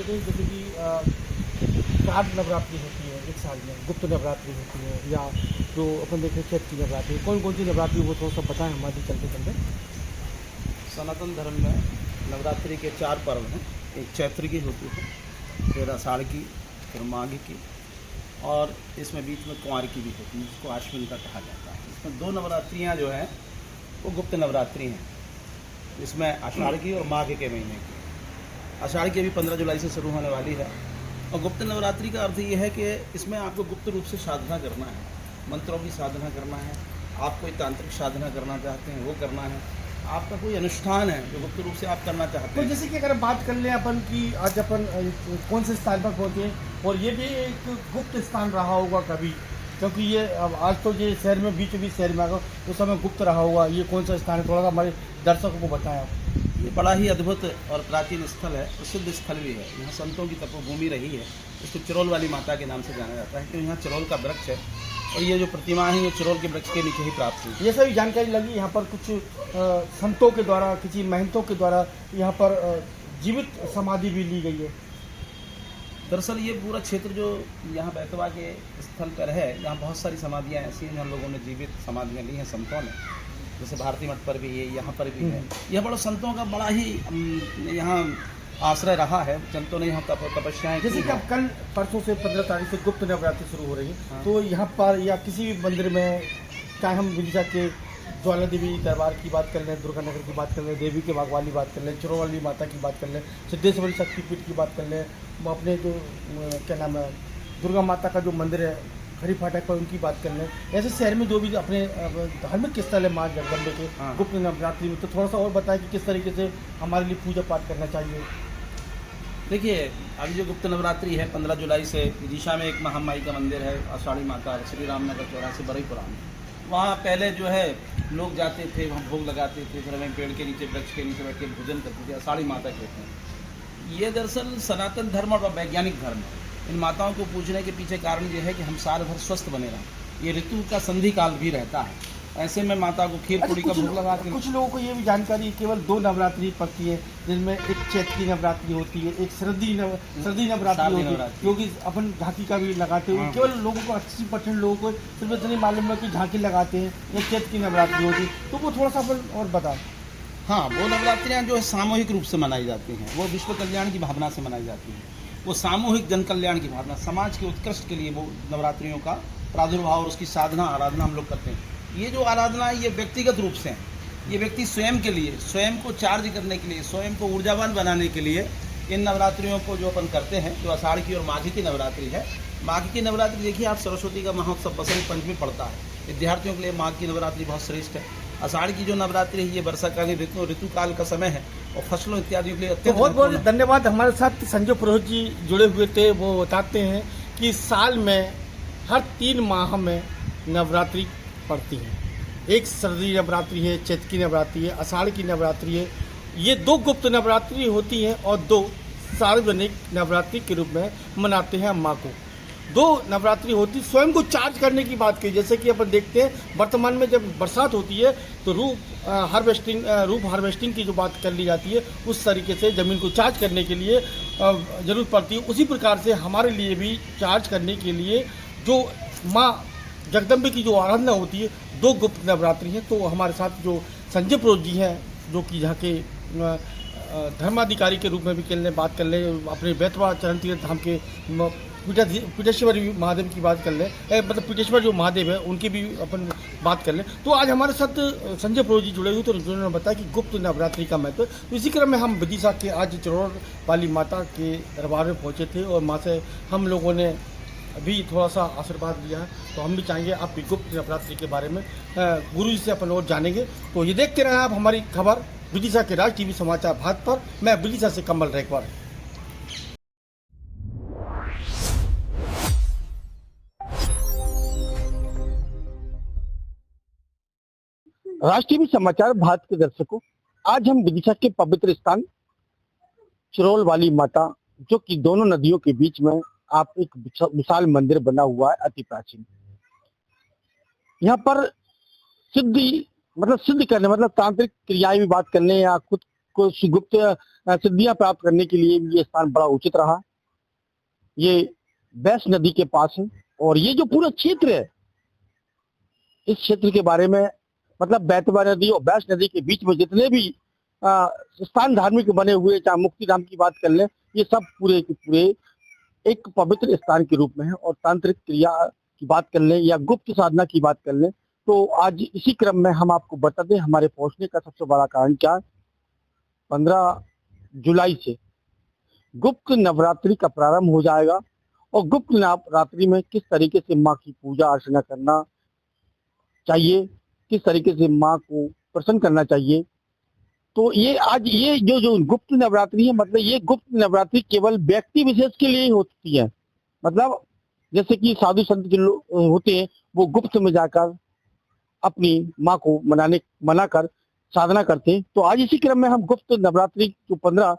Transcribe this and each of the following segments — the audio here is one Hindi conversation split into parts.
बताइए जैसे कि 4 नवरात्रि होती है एक साल में, गुप्त नवरात्रि होती है या जो अपन देखें चैत की नवरात्रि, कौन कौन सी नवरात्रि वो थोड़ा सा बताएं हमारे चलते चलते। सनातन धर्म में नवरात्रि के 4 पर्व हैं। एक चैत्र की होती है, फिर आषाढ़ की, फिर माघ की, और इसमें बीच में कुंवार की भी होती है, जिसको आश्विन का कहा जाता है। इसमें 2 नवरात्रियाँ जो हैं वो गुप्त नवरात्रि हैं, इसमें आषाढ़ की और माघ के महीने की। आषाढ़ की अभी 15 जुलाई से शुरू होने वाली है। और गुप्त नवरात्रि का अर्थ ये है कि इसमें आपको गुप्त रूप से साधना करना है, मंत्रों की साधना करना है। आप कोई तांत्रिक साधना करना चाहते हैं वो करना है, आपका कोई अनुष्ठान है जो गुप्त रूप से आप करना चाहते तो हैं। जैसे कि अगर बात कर लें अपन की आज अपन कौन से स्थान पर पहुँचे और ये भी एक गुप्त स्थान रहा होगा कभी, क्योंकि ये अब आज तो ये शहर में बीच शहर में आकर उस समय गुप्त रहा होगा, ये कौन सा स्थान है थोड़ा सा हमारे दर्शकों को बताएं आप। ये बड़ा ही अद्भुत और प्राचीन स्थल है, प्रसिद्ध स्थल भी है। यहाँ संतों की तपोभूमि रही है। इसको चरोल वाली माता के नाम से जाना जाता है, क्योंकि यहाँ चरोल का वृक्ष है और ये जो प्रतिमा है ये चरोल के वृक्ष के नीचे ही प्राप्त हुई। ये सभी जानकारी लगी यहाँ पर कुछ संतों के द्वारा, किसी महंतों के द्वारा यहाँ पर जीवित समाधि भी ली गई है। दरअसल ये पूरा क्षेत्र जो यहाँ बैतवा के स्थल पर है, यहाँ बहुत सारी समाधियाँ ऐसी हैं जहाँ लोगों ने जीवित समाधियाँ ली हैं संतों ने। जैसे भारती मठ पर भी है, यहाँ पर भी है। यह बड़ा संतों का बड़ा ही यहाँ आश्रय रहा है। संतों ने यहाँ तपस्याएँ जैसे की कि हैं। अब कल परसों से 15 तारीख से गुप्त नवरात्रि शुरू हो रही है, हाँ। तो यहाँ पर या किसी भी मंदिर में, चाहे हम विदिशा के ज्वाला देवी दरबार की बात कर लें, दुर्गा नगर की बात कर लें, देवी के बाग वाली बात कर लें, चरोल वाली माता की बात कर लें, सिद्धेश्वरी शक्तिपीठ की बात कर लें, अपने जो क्या नाम है दुर्गा माता का जो मंदिर है खरी फाटक पर उनकी बात कर लें, ऐसे शहर में जो भी अपने धार्मिक स्थल है माँ जगदम्बे के हाँ। गुप्त नवरात्रि में, तो थोड़ा सा और बताएं कि किस तरीके से हमारे लिए पूजा पाठ करना चाहिए। देखिए, अभी जो गुप्त नवरात्रि है 15 जुलाई से विदिशा में एक महामाई का मंदिर है, आषाढ़ी माता, श्री रामनगर चौराहे बरईपुरा में। वहाँ पहले जो है लोग जाते थे, वहाँ भोग लगाते थे, फिर हमें पेड़ के नीचे, वृक्ष के नीचे बैठ के भोजन करते थे। आषाढ़ी माता कहते हैं। ये दरअसल सनातन धर्म और वैज्ञानिक धर्म है। इन माताओं को पूजने के पीछे कारण ये है कि हम साल भर स्वस्थ बने रहें। ये ऋतु का संधि काल भी रहता है, ऐसे में माता को खीर पूरी का भोग लगा के। कुछ लोगों को ये भी जानकारी केवल 2 नवरात्रि पड़ती है, जिनमें एक चैत की नवरात्रि होती है, एक सर्दी नवरात्रि होती है, क्योंकि अपन झांकी का भी लगाते हुए केवल लोगों को 80% लोगों को सिर्फ इतनी मालूम है कि झांकी लगाते हैं, एक चैत की नवरात्रि होती है, तो वो थोड़ा सा अपन और बताओ। हाँ, वो नवरात्रियाँ जो है सामूहिक रूप से मनाई जाती हैं, वो विश्व कल्याण की भावना से मनाई जाती हैं। वो सामूहिक जन कल्याण की भावना, समाज के उत्कृष्ट के लिए वो नवरात्रियों का प्रादुर्भाव और उसकी साधना आराधना हम लोग करते हैं। ये जो आराधना है ये व्यक्तिगत रूप से है, ये व्यक्ति स्वयं के लिए, स्वयं को चार्ज करने के लिए, स्वयं को ऊर्जावान बनाने के लिए इन नवरात्रियों को जो अपन करते हैं, जो आषाढ़ की और माघ की नवरात्रि है। माघ की नवरात्रि देखिए आप, सरस्वती का महोत्सव बसंत पंचमी पड़ता है, विद्यार्थियों के लिए माघ की नवरात्रि बहुत श्रेष्ठ है। आषाढ़ की जो नवरात्रि है ये वर्षाकालीन ऋतुकाल का समय है और फसलों इत्यादि के लिए तो बहुत बहुत धन्यवाद। हमारे साथ संजय पुरोहित जी जुड़े हुए थे, वो बताते हैं कि साल में हर 3 माह में नवरात्रि पड़ती है। एक सर्दी नवरात्रि है, चैत की नवरात्रि है, आषाढ़ की नवरात्रि है। ये 2 गुप्त नवरात्रि होती हैं और 2 सार्वजनिक नवरात्रि के रूप में मनाते हैं माँ को। 2 नवरात्रि होती, स्वयं को चार्ज करने की बात की, जैसे कि अपन देखते हैं वर्तमान में जब बरसात होती है तो रूप हार्वेस्टिंग की जो बात कर ली जाती है, उस तरीके से ज़मीन को चार्ज करने के लिए ज़रूरत पड़ती है। उसी प्रकार से हमारे लिए भी चार्ज करने के लिए जो माँ जगदम्बे की जो आराधना होती है, 2 गुप्त नवरात्रि हैं। तो हमारे साथ जो संजय पुरोहित जी हैं, जो कि यहाँ के धर्माधिकारी के रूप में भी बात कर लें, अपने बैतवा चरण तीर्थ धाम के पीठेश्वर महादेव की बात कर लें, मतलब पीठेश्वर जो महादेव है उनकी भी अपन बात कर लें। तो आज हमारे साथ संजय पुरोहित जी जुड़े हुए, तो उन्होंने बताया कि गुप्त नवरात्रि का महत्व। तो इसी क्रम में हम विदिशा के आज चरोल वाली माता के दरबार में पहुँचे थे और माँ से हम लोगों ने अभी थोड़ा सा आशीर्वाद लिया है। तो हम भी चाहेंगे आप भी गुप्त नवरात्रि के बारे में गुरु जी से अपन और जानेंगे। तो ये देखते रहें आप हमारी खबर विदिशा के राज टीवी समाचार भारत पर। मैं विदिशा से कमल रेखवार। राज टीवी समाचार भारत के दर्शकों, आज हम विदिशा के पवित्र स्थान चरोल वाली माता, जो कि दोनों नदियों के बीच में आप एक विशाल मंदिर बना हुआ है, अति प्राचीन। यहाँ पर सिद्ध करने, मतलब तांत्रिक क्रियाएं भी बात करने या खुद कुछ गुप्त सिद्धियां प्राप्त करने के लिए ये स्थान बड़ा उचित रहा। ये बैस नदी के पास है और ये जो पूरा क्षेत्र है, इस क्षेत्र के बारे में मतलब बैतवा नदी और बैस नदी के बीच में जितने भी स्थान धार्मिक बने हुए, चाहे मुक्तिधाम की बात कर लें, ये सब पूरे के पूरे एक पवित्र स्थान के रूप में है। और तांत्रिक क्रिया की बात कर लें या गुप्त साधना की बात कर लें, तो आज इसी क्रम में हम आपको बता दें हमारे पहुंचने का सबसे बड़ा कारण क्या है। 15 जुलाई से गुप्त नवरात्रि का प्रारंभ हो जाएगा और गुप्त नवरात्रि में किस तरीके से माँ की पूजा अर्चना करना चाहिए, किस तरीके से माँ को प्रसन्न करना चाहिए, तो ये आज ये जो गुप्त नवरात्रि है, मतलब ये गुप्त नवरात्रि केवल व्यक्ति विशेष के लिए ही होती है। मतलब जैसे कि साधु संत जो लोग होते हैं वो गुप्त में जाकर अपनी माँ को मनाकर साधना करते हैं। तो आज इसी क्रम में हम गुप्त नवरात्रि जो 15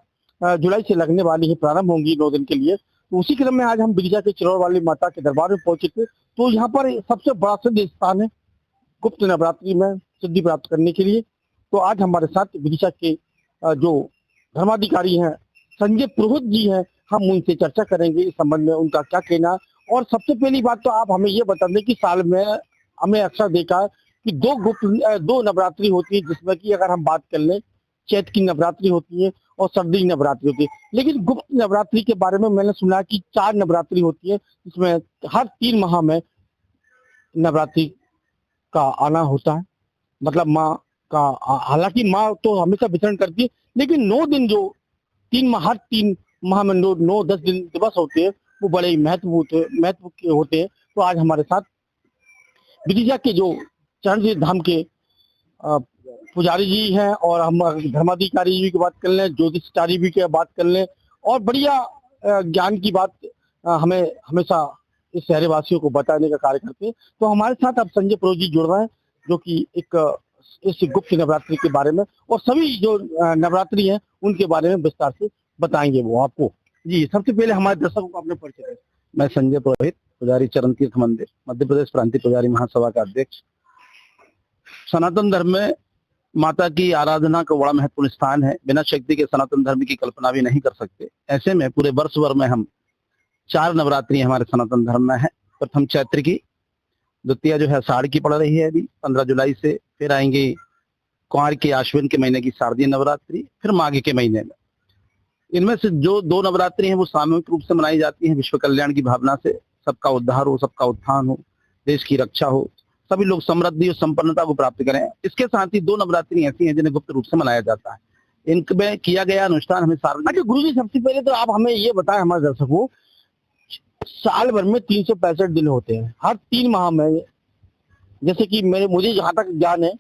जुलाई से लगने वाली है, प्रारंभ होंगी 9 दिन के लिए, तो उसी क्रम में आज हम विदिशा के चिरौर वाली माता के दरबार में पहुंचे थे। तो यहाँ पर सबसे बड़ा सिद्ध स्थान है गुप्त नवरात्रि में सिद्धि प्राप्त करने के लिए। तो आज हमारे साथ विदिशा के जो धर्माधिकारी हैं संजय पुरोहित जी हैं, हम उनसे चर्चा करेंगे इस संबंध में, उनका क्या कहना। और सबसे पहली बात तो आप हमें ये बता दें कि साल में हमें अक्सर देखा है कि दो नवरात्रि होती है, जिसमें कि अगर हम बात कर लें चैत की नवरात्रि होती है और सर्दी की नवरात्रि होती है। लेकिन गुप्त नवरात्रि के बारे में मैंने सुना कि 4 नवरात्रि होती है, जिसमें हर 3 माह में नवरात्रि का आना होता है। मतलब माँ का, हालांकि माँ तो हमेशा विचरण करती है, लेकिन 9 दिन जो हर 3 माह में 9-10 दिन दिवस होते हैं, वो बड़े महत्व के होते हैं। तो आज हमारे साथ विदिशा के जो चरण धाम के पुजारी जी हैं और हम धर्माधिकारी जी की बात कर लें, ज्योतिषाचार्य भी की बात कर लें, और बढ़िया ज्ञान की बात हमें हमेशा इस शहर वासियों को बताने का कार्य करते हैं। तो हमारे साथ अब संजय पुरोहित जी जुड़ रहे हैं, जो कि एक इस गुप्त नवरात्रि के बारे में और सभी जो नवरात्रि है उनके बारे में विस्तार से बताएंगे वो आपको। जी, सबसे पहले हमारे दर्शकों को अपने परिचय दें। मैं संजय पुरोहित, पुजारी चरण तीर्थ मंदिर, मध्य प्रदेश प्रांतीय पुजारी महासभा का अध्यक्ष। सनातन धर्म में माता की आराधना का बड़ा महत्वपूर्ण स्थान है। बिना शक्ति के सनातन धर्म की कल्पना भी नहीं कर सकते। ऐसे में पूरे वर्ष भर में हम 4 नवरात्रि हमारे सनातन धर्म में है। प्रथम चैत्र की, द्वितीय जो है आषाढ़ की पड़ रही है अभी 15 जुलाई से, फिर आएंगे कुंवार के आश्विन के महीने की शारदीय नवरात्रि, फिर माघ के महीने में। इनमें से जो 2 नवरात्रि हैं वो सामूहिक रूप से मनाई जाती हैं, विश्व कल्याण की भावना से, सबका उद्धार हो, सबका उत्थान हो, देश की रक्षा हो, सभी लोग समृद्धि और संपन्नता को प्राप्त करें। इसके साथ ही 2 नवरात्रि ऐसी हैं जिन्हें गुप्त रूप से मनाया जाता है। इनमें किया गया अनुष्ठान हमें सार्वजनिक। अच्छा गुरु जी, सबसे पहले तो आप हमें ये बताएं हमारे दर्शकों, साल भर में 365 दिन होते हैं, हर 3 माह में, जैसे कि मुझे जहां तक ज्ञान है,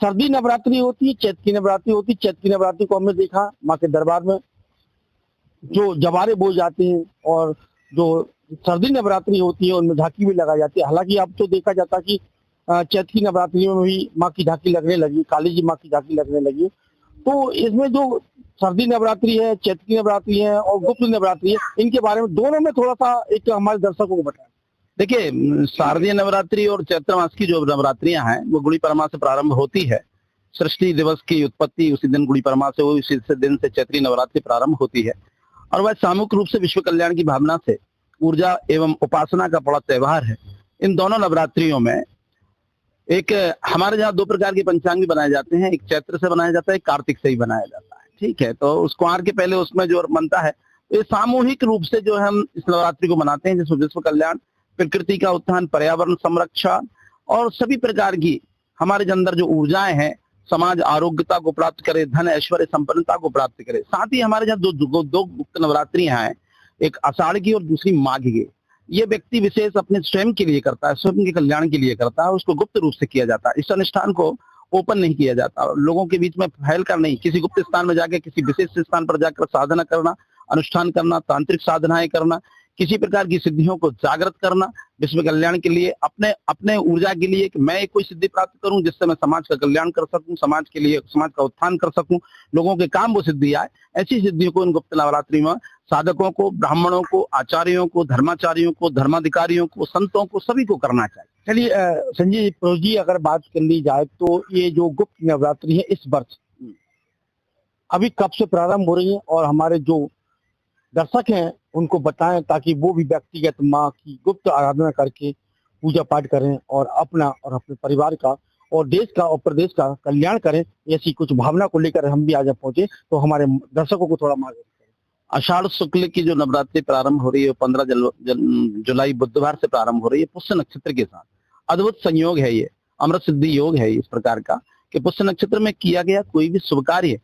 सर्दी नवरात्रि होती है, चैत की नवरात्रि होती है। चैत की नवरात्रि को हमने देखा माँ के दरबार में जो जवारे बोए जाते हैं, और जो सर्दी नवरात्रि होती है उनमें झांकी भी लगाई जाती है। हालांकि अब तो देखा जाता कि चैत की नवरात्रि में भी माँ की झांकी लगने लगी, काली जी माँ की झांकी लगने लगी। तो इसमें जो सर्दी नवरात्रि है, चैत की नवरात्रि है और गुप्त नवरात्रि है, इनके बारे में दोनों में थोड़ा सा एक हमारे दर्शकों को बताएं। देखिए, शारदीय नवरात्रि और चैत्र मास की जो नवरात्रियां हैं वो गुड़ी परमा से प्रारंभ होती है। सृष्टि दिवस की उत्पत्ति उसी दिन गुड़ी परमा से हुई, उसी दिन से चैत्री नवरात्रि प्रारंभ होती है। और वह सामूहिक रूप से विश्व कल्याण की भावना से ऊर्जा एवं उपासना का बड़ा त्योहार है। इन दोनों नवरात्रियों में एक हमारे यहाँ 2 प्रकार के पंचांग भी बनाए जाते हैं, एक चैत्र से बनाया जाता है, एक कार्तिक से ही बनाया जाता है। ठीक है, तो उस कुंवार के पहले उसमें जो बनता है, तो ये सामूहिक रूप से जो हम इस नवरात्रि को मनाते हैं, जिसमें विश्व कल्याण, प्रकृति का उत्थान, पर्यावरण संरक्षण और सभी प्रकार की हमारे अंदर जो ऊर्जाएं हैं, समाज आरोग्यता को प्राप्त करे, धन ऐश्वर्य संपन्नता को प्राप्त करे। साथ ही हमारे यहाँ दो गुप्त नवरात्रियां हैं, एक आषाढ़ की और दूसरी माघ की। ये व्यक्ति विशेष अपने स्वयं के लिए करता है, स्वयं के कल्याण के लिए करता है, उसको गुप्त रूप से किया जाता है। इस अनुष्ठान को ओपन नहीं किया जाता, लोगों के बीच में फैल कर नहीं, किसी गुप्त स्थान में जाकर किसी विशेष स्थान पर जाकर साधना करना, अनुष्ठान करना, तांत्रिक साधनाएं करना, किसी प्रकार की सिद्धियों को जागृत करना, विश्व कल्याण के लिए, अपने ऊर्जा के लिए कि मैं कोई सिद्धि प्राप्त करूं जिससे मैं समाज का कल्याण कर सकूं, समाज के लिए, समाज का उत्थान कर सकूं, लोगों के काम वो सिद्धि आए। ऐसी सिद्धियों को इन गुप्त नवरात्रि में साधकों को, ब्राह्मणों को, आचार्यों को, धर्माचार्यों को, धर्माधिकारियों को, संतों को, सभी को करना चाहिए। चलिए संजय पुरोहित जी, अगर बात कर ली जाए तो ये जो गुप्त नवरात्रि है इस वर्ष अभी कब से प्रारंभ हो रही है और हमारे जो दर्शक हैं उनको बताएं ताकि वो भी व्यक्तिगत माँ की गुप्त आराधना करके पूजा पाठ करें और अपना और अपने परिवार का और देश का और प्रदेश का कल्याण करें। ऐसी कुछ भावना को लेकर हम भी आज पहुंचे, तो हमारे दर्शकों को थोड़ा मार्गदर्शन करें। आषाढ़ शुक्ल की जो नवरात्रि प्रारंभ हो रही है 15 जुलाई बुधवार से प्रारंभ हो रही है पुष्य नक्षत्र के साथ। अद्भुत संयोग है ये, अमृत सिद्धि योग है इस प्रकार का कि पुष्य नक्षत्र में किया गया कोई भी शुभ कार्य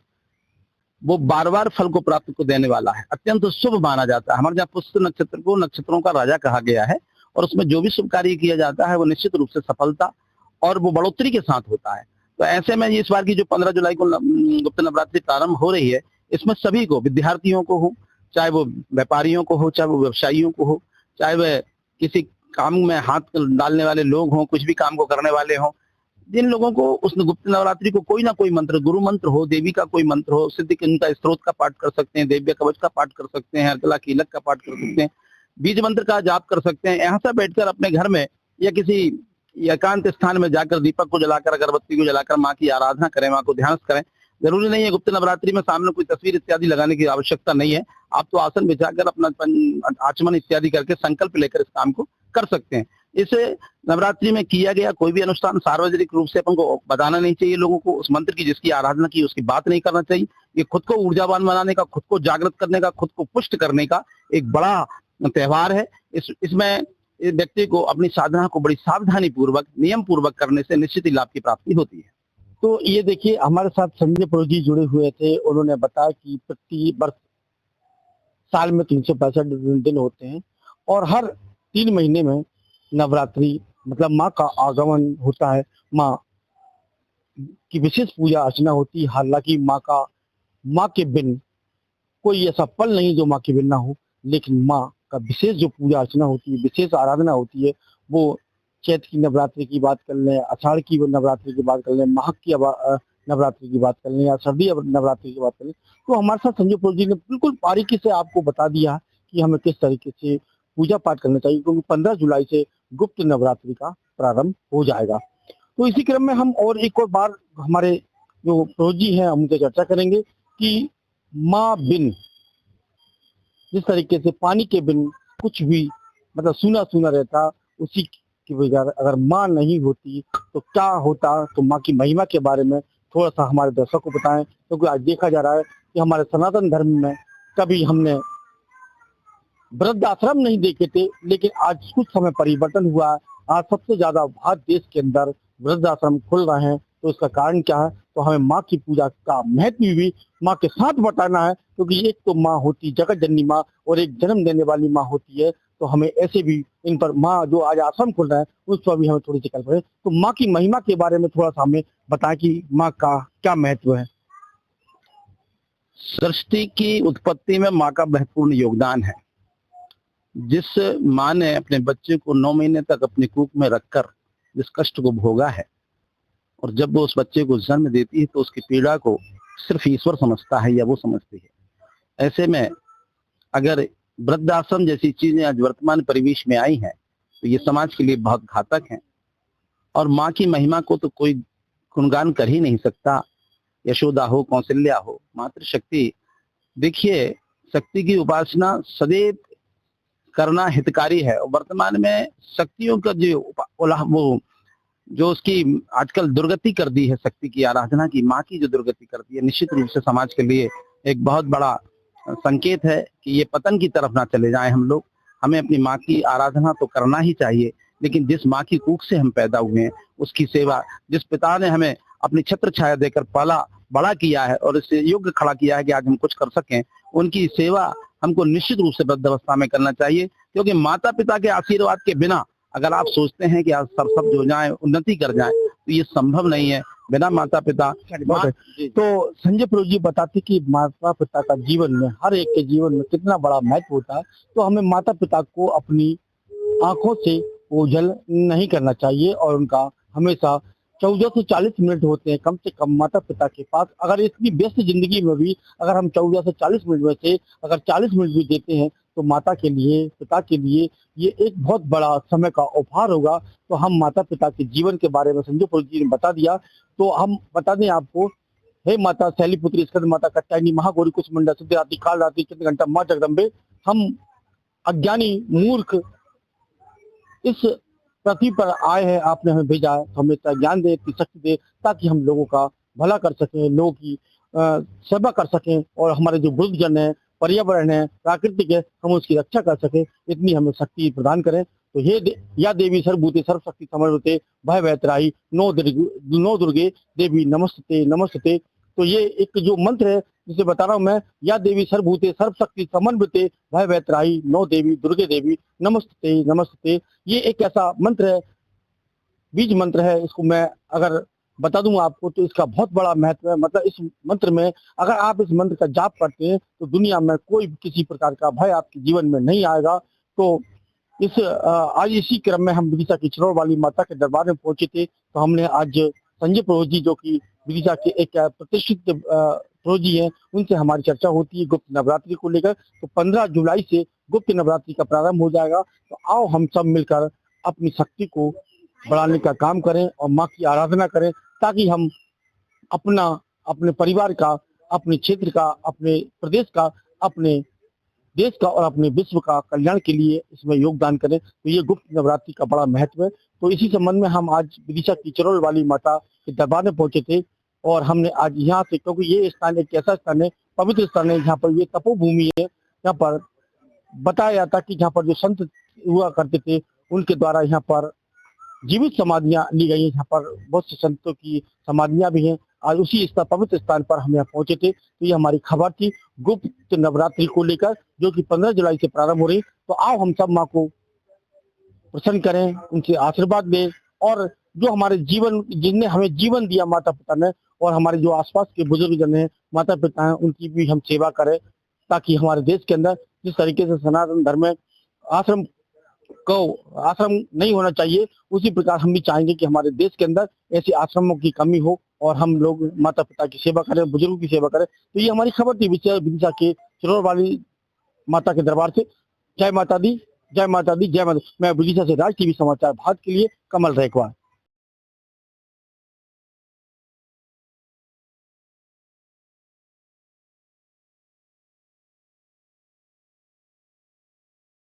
वो बार बार फल को प्राप्त को देने वाला है, अत्यंत शुभ माना जाता है। हमारे यहाँ पुष्य नक्षत्र को नक्षत्रों का राजा कहा गया है और उसमें जो भी शुभ कार्य किया जाता है वो निश्चित रूप से सफलता और वो बढ़ोतरी के साथ होता है। तो ऐसे में इस बार की जो 15 जुलाई को गुप्त नवरात्रि प्रारंभ हो रही है, इसमें सभी को, विद्यार्थियों को हो, चाहे वो व्यापारियों को हो, चाहे वो व्यवसायियों को हो, चाहे वह किसी काम में हाथ डालने वाले लोग हों, कुछ भी काम को करने वाले हों, जिन लोगों को उस गुप्त नवरात्रि को कोई ना कोई मंत्र, गुरु मंत्र हो, देवी का कोई मंत्र हो, सिद्धि का स्त्रोत का पाठ कर सकते हैं, देव्य कवच का पाठ कर सकते हैं, अर्कला कीलक का पाठ कर सकते हैं, बीज मंत्र का जाप कर सकते हैं। यहाँ से बैठकर अपने घर में या किसी एकांत स्थान में जाकर दीपक को जलाकर, अगरबत्ती को जलाकर माँ की आराधना करें, माँ को ध्यान करें। जरूरी नहीं है गुप्त नवरात्रि में सामने कोई तस्वीर इत्यादि लगाने की आवश्यकता नहीं है। आप तो आसन बिछाकर अपना आचमन इत्यादि करके संकल्प लेकर इस काम को कर सकते हैं। इस नवरात्रि में किया गया कोई भी अनुष्ठान सार्वजनिक रूप से अपन को बताना नहीं चाहिए लोगों को। उस मंत्र की जिसकी आराधना की उसकी बात नहीं करना चाहिए। ये खुद को ऊर्जावान बनाने का, खुद को जागृत करने का, खुद को पुष्ट करने का एक बड़ा त्योहार है। इसमें व्यक्ति को अपनी साधना को बड़ी सावधानी पूर्वक, नियम पूर्वक करने से निश्चित ही लाभ की प्राप्ति होती है। तो ये देखिए, हमारे साथ संजय प्रो जी जुड़े हुए थे। उन्होंने बताया कि प्रति वर्ष साल में 365 दिन होते हैं और हर 3 महीने में नवरात्रि मतलब माँ का आगमन होता है, माँ की विशेष पूजा अर्चना होती है। हालांकि माँ के बिन कोई ऐसा पल नहीं जो माँ के बिन ना हो, लेकिन माँ का विशेष जो पूजा अर्चना होती है, विशेष आराधना होती है, वो चैत्र की नवरात्रि की बात कर लें, आषाढ़ की नवरात्रि की बात कर लें, माघ की नवरात्रि की बात कर लें या सर्दी नवरात्रि की बात कर लें, तो हमारे साथ संजय प्रो जी ने बिल्कुल बारीकी से आपको बता दिया कि हमें किस तरीके से पूजा पाठ करना चाहिए, क्योंकि 15 जुलाई से गुप्त नवरात्रि का प्रारंभ हो जाएगा। तो इसी क्रम में हम और एक और बार हमारे जो प्रो जी हैं उनसे चर्चा करेंगे कि माँ बिन, जिस तरीके से पानी के बिन कुछ भी मतलब सूना सूना रहता, उसी की वजह अगर माँ नहीं होती तो क्या होता। तो माँ की महिमा के बारे में थोड़ा सा हमारे दर्शकों को बताएं, क्योंकि आज देखा जा रहा है कि हमारे सनातन धर्म में कभी हमने वृद्धाश्रम नहीं देखे थे, लेकिन आज कुछ समय परिवर्तन हुआ। आज सबसे ज्यादा भारत देश के अंदर वृद्धाश्रम खुल रहे हैं। तो इसका कारण क्या है? तो हमें माँ की पूजा का महत्व भी माँ के साथ बताना है, क्योंकि एक तो माँ होती जगत जननी माँ और एक जन्म देने वाली माँ होती है। तो हमें ऐसे भी इन पर माँ जो आज आश्रम खुल रहा है उस पर भी हमें थोड़ी सी कल्पना है। तो माँ की महिमा के बारे में थोड़ा सा हमें बताएं कि माँ का क्या महत्व है। सृष्टि की उत्पत्ति में माँ का महत्वपूर्ण योगदान है। जिस माँ ने अपने बच्चे को 9 महीने तक अपनी कूख में रखकर जिस कष्ट को भोगा है, और जब वो उस बच्चे को जन्म देती है तो उसकी पीड़ा को सिर्फ ईश्वर समझता है या वो समझती है। ऐसे में अगर वृद्धाश्रम जैसी चीजें आज वर्तमान परिवेश में आई हैं तो ये समाज के लिए बहुत घातक हैं। और माँ की महिमा को तो कोई गुणगान कर ही नहीं सकता। यशोदा हो, कौशल्या हो, मातृशक्ति। देखिए, शक्ति की उपासना सदैव करना हितकारी है। और वर्तमान में शक्तियों का जो उसकी आजकल दुर्गति कर दी है, शक्ति की आराधना की, माँ की जो दुर्गति कर दी है, निश्चित रूप से समाज के लिए एक बहुत बड़ा संकेत है कि ये पतन की तरफ ना चले जाएं हम लोग। हमें अपनी माँ की आराधना तो करना ही चाहिए, लेकिन जिस माँ की कूख से हम पैदा हुए हैं उसकी सेवा, जिस पिता ने हमें अपनी छत्र छाया देकर पाला बड़ा किया है और इससे योग्य खड़ा किया है कि आज हम कुछ कर सकें, उनकी सेवा हमको निश्चित रूप से वृद्धावस्था में करना चाहिए। क्योंकि माता पिता के आशीर्वाद के बिना अगर आप सोचते हैं कि आज सब जो जाए, उन्नति कर जाए, तो ये संभव नहीं है बिना माता पिता। तो संजय प्रो जी बताते कि माता पिता का जीवन में, हर एक के जीवन में कितना बड़ा महत्व होता है। तो हमें माता पिता को अपनी आंखों से ओझल नहीं करना चाहिए और उनका हमेशा 14 से 40 मिनट होते हैं कम से कम माता पिता के पास। अगर इतनी व्यस्त जिंदगी में भी अगर हम 14 से 40 मिनट में से अगर 40 मिनट भी देते हैं तो माता के लिए, पिता के लिए ये एक बहुत बड़ा समय का उपहार होगा। तो हम माता पिता के जीवन के बारे में संजय प्रो जी ने बता दिया। तो हम बता दें आपको हे माता शैलीपुत्री स्कंद माता कत्यायनी महागौरी कुसमुंडा सिद्धिदात्री कालरात्रि चंद्रघंटा माँ जगदम्बे, हम अज्ञानी मूर्ख इस पृथ्वी पर आए हैं, आपने हमें भेजा है, तो हमें इतना ज्ञान दे, इतनी शक्ति दे, ताकि हम लोगों का भला कर सकें, लोगों की सेवा कर सकें, और हमारे जो वृद्धजन है, पर्यावरण है, प्राकृतिक है, हम उसकी रक्षा कर सकें, इतनी हमें शक्ति प्रदान करें। तो या देवी सर्वभूते सर्वशक्ति समन्विते भय भयत्राही नौ दुर्गे देवी नमस्ते नमस्ते। तो ये एक जो मंत्र है जिसे बता रहा हूं मैं, या देवी सर्वभूते सर्वशक्ति समन्विते भय भयत्राही नौ देवी दुर्गे देवी नमस्ते नमस्ते। ये एक ऐसा मंत्र है, बीज मंत्र है, इसको मैं अगर बता दूं आपको तो इसका बहुत बड़ा महत्व है। मतलब इस मंत्र में अगर आप इस मंत्र का जाप करते हैं तो दुनिया में कोई किसी प्रकार का भय आपके जीवन में नहीं आएगा। तो आज इसी क्रम में हम विदिशा की चिरौड़ वाली माता के दरबार में पहुंचे थे। तो हमने आज संजय प्रभु जी, जो कि विदिशा के एक प्रतिष्ठित प्रभु जी हैं, उनसे हमारी चर्चा होती है गुप्त नवरात्रि को लेकर। तो 15 जुलाई से गुप्त नवरात्रि का प्रारंभ हो जाएगा। तो आओ हम सब मिलकर अपनी शक्ति को बढ़ाने का काम करें और माँ की आराधना करें, ताकि हम अपने परिवार का, अपने क्षेत्र का, अपने प्रदेश का, अपने देश का और अपने विश्व का कल्याण के लिए इसमें योगदान करें। तो ये गुप्त नवरात्रि का बड़ा महत्व है। तो इसी संबंध में हम आज विदिशा की चिरौड़ वाली माता के दरबार में पहुंचे थे, और हमने आज यहाँ से, क्योंकि ये स्थान एक ऐसा स्थान है, पवित्र स्थान है, जहाँ पर ये तपोभूमि है, यहाँ पर बताया जाता कि जहाँ पर जो संत हुआ करते थे उनके द्वारा यहाँ पर जीवित समाधियां ली गई हैं। यहाँ पर बहुत से संतों की समाधियां भी हैं। आज उसी पवित्र स्थान पर हम यहाँ पहुंचे थे। तो ये हमारी खबर थी गुप्त नवरात्रि को लेकर, जो कि 15 जुलाई से प्रारंभ हो रही। तो आओ हम सब माँ को प्रसन्न करें, उनसे आशीर्वाद दें, और जो हमारे जीवन, जिनने हमें जीवन दिया माता पिता ने, और हमारे जो आसपास के बुजुर्ग जन हैं, माता पिता हैं, उनकी भी हम सेवा करें, ताकि हमारे देश के अंदर जिस तरीके से सनातन धर्म में आश्रम नहीं होना चाहिए, उसी प्रकार हम भी चाहेंगे कि हमारे देश के अंदर ऐसे आश्रमों की कमी हो और हम लोग माता पिता की सेवा करें, बुजुर्गों की सेवा करें। तो ये हमारी खबर थी विदिशा के चिरौड़ वाली माता के दरबार से। जय माता दी, जय माता दी, जय माता। मैं विदिशा से राज टीवी समाचार भारत के लिए कमल रैकवार।